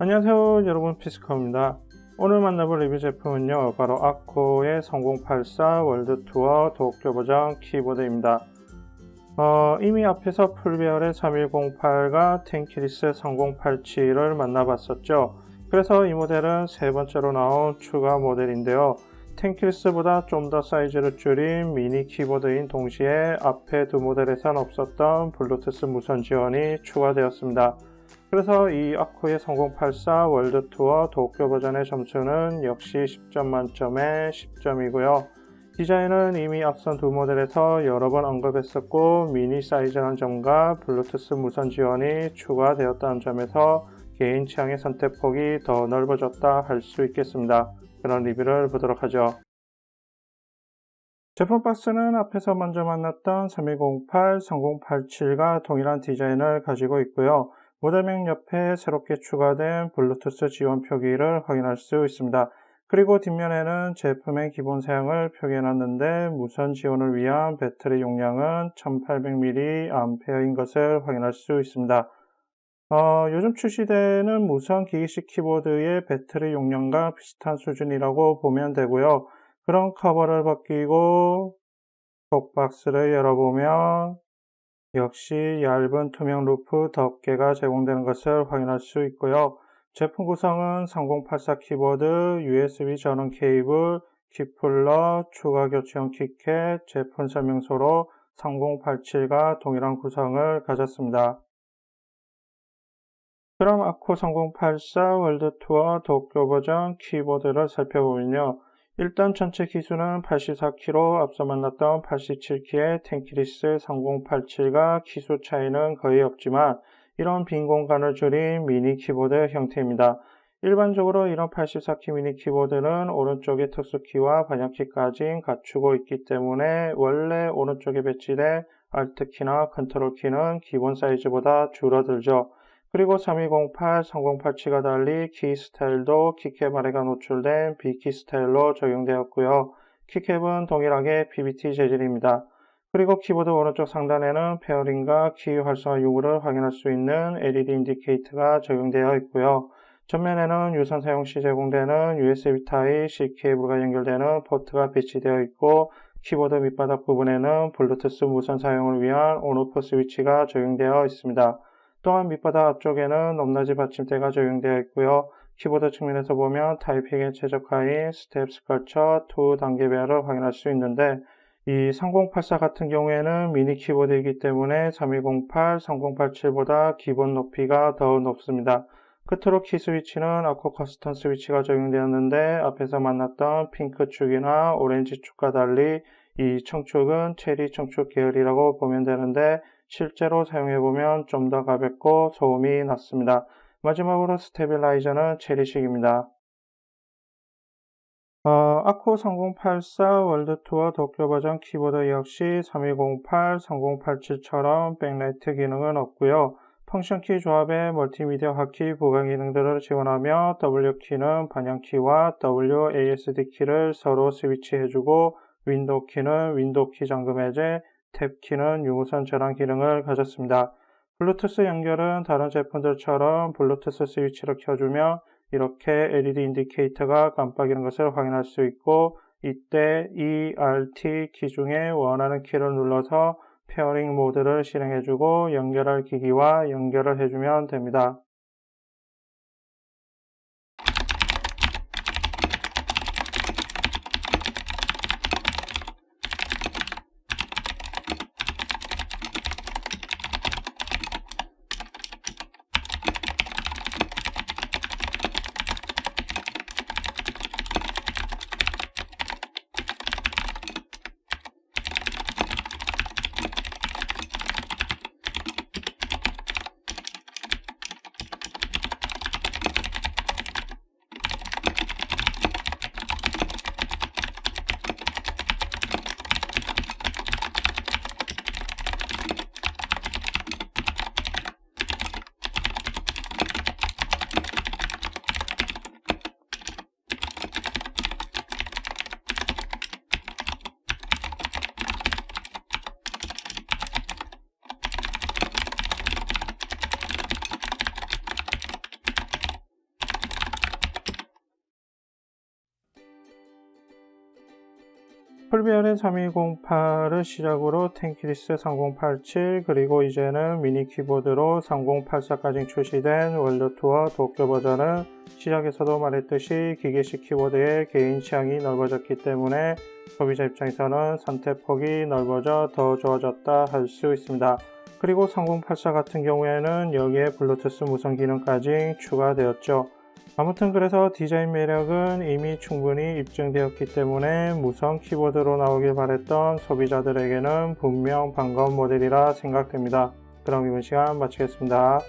안녕하세요 여러분, 피스커입니다. 오늘 만나볼 리뷰 제품은요 바로 아코의 3084 월드투어 도쿄 버전 키보드입니다. 이미 앞에서 풀배열의 3108과 텐키리스 3087을 만나봤었죠. 그래서 이 모델은 세 번째로 나온 추가 모델인데요. 텐키리스보다 좀 더 사이즈를 줄인 미니 키보드인 동시에 앞에 두 모델에선 없었던 블루투스 무선 지원이 추가되었습니다. 그래서 이 아코의 3084 월드투어 도쿄 버전의 점수는 역시 10점 만점에 10점이고요. 디자인은 이미 앞선 두 모델에서 여러 번 언급했었고 미니 사이즈라는 점과 블루투스 무선 지원이 추가되었다는 점에서 개인 취향의 선택폭이 더 넓어졌다 할 수 있겠습니다. 그런 리뷰를 보도록 하죠. 제품 박스는 앞에서 먼저 만났던 3108, 3087과 동일한 디자인을 가지고 있고요. 모델명 옆에 새롭게 추가된 블루투스 지원 표기를 확인할 수 있습니다. 그리고 뒷면에는 제품의 기본 사양을 표기해놨는데 무선 지원을 위한 배터리 용량은 1800mAh인 것을 확인할 수 있습니다. 요즘 출시되는 무선 기기식 키보드의 배터리 용량과 비슷한 수준이라고 보면 되고요. 그런 커버를 벗기고 톡박스를 열어보면 역시 얇은 투명 루프 덮개가 제공되는 것을 확인할 수 있고요. 제품 구성은 3084 키보드, USB 전원 케이블, 키플러, 추가 교체용 키캣, 제품 설명서로 3087과 동일한 구성을 가졌습니다. 그럼 아코 3084 월드투어 도쿄 버전 키보드를 살펴보면요. 일단 전체 기수는 84kg, 앞서 만났던 87kg의 텐키리스 3087과 기수 차이는 거의 없지만 이런 빈 공간을 줄인 미니 키보드 형태입니다. 일반적으로 이런 84키 미니 키보드는 오른쪽에 특수키와 번역키까지 갖추고 있기 때문에 원래 오른쪽에 배치된 Alt키나 컨트롤키는 기본 사이즈보다 줄어들죠. 그리고 3208, 3087과 달리 키 스타일도 키캡 아래가 노출된 B키 스타일로 적용되었고요. 키캡은 동일하게 PBT 재질입니다. 그리고 키보드 오른쪽 상단에는 페어링과 키 활성화 요구를 확인할 수 있는 LED 인디케이터가 적용되어 있고요. 전면에는 유선 사용 시 제공되는 USB Type-C 케이블과 연결되는 포트가 배치되어 있고 키보드 밑바닥 부분에는 블루투스 무선 사용을 위한 온오프 스위치가 적용되어 있습니다. 또한 밑바닥 앞쪽에는 높낮이 받침대가 적용되어 있고요. 키보드 측면에서 보면 타이핑에 최적화인 스텝 스컬처 2단계 배열을 확인할 수 있는데 이 3084 같은 경우에는 미니 키보드이기 때문에 3208, 3087보다 기본 높이가 더 높습니다. 끝으로 키 스위치는 아코 커스텀 스위치가 적용되었는데 앞에서 만났던 핑크 축이나 오렌지 축과 달리 이 청축은 체리 청축 계열이라고 보면 되는데 실제로 사용해보면 좀 더 가볍고 소음이 났습니다. 마지막으로 스테빌라이저는 체리식입니다. 아코 3084 월드투어 도쿄 버전 키보드 역시 3208, 3087처럼 백라이트 기능은 없고요. 펑션키 조합의 멀티미디어 하키 부가 기능들을 지원하며 W키는 반향키와 WASD키를 서로 스위치해주고 윈도우키는 윈도우키 잠금 해제, 탭키는 유무선 전환 기능을 가졌습니다. 블루투스 연결은 다른 제품들처럼 블루투스 스위치를 켜주며 이렇게 LED 인디케이터가 깜빡이는 것을 확인할 수 있고 이때 ERT 키 중에 원하는 키를 눌러서 페어링 모드를 실행해주고 연결할 기기와 연결을 해주면 됩니다. 풀비알의 3208을 시작으로 텐키리스 3087 그리고 이제는 미니 키보드로 3084까지 출시된 월드투어 도쿄 버전은 시작에서도 말했듯이 기계식 키보드에 개인 취향이 넓어졌기 때문에 소비자 입장에서는 선택폭이 넓어져 더 좋아졌다 할 수 있습니다. 그리고 3084 같은 경우에는 여기에 블루투스 무선 기능까지 추가되었죠. 아무튼 그래서 디자인 매력은 이미 충분히 입증되었기 때문에 무선 키보드로 나오길 바랬던 소비자들에게는 분명 반가운 모델이라 생각됩니다. 그럼 이번 시간 마치겠습니다.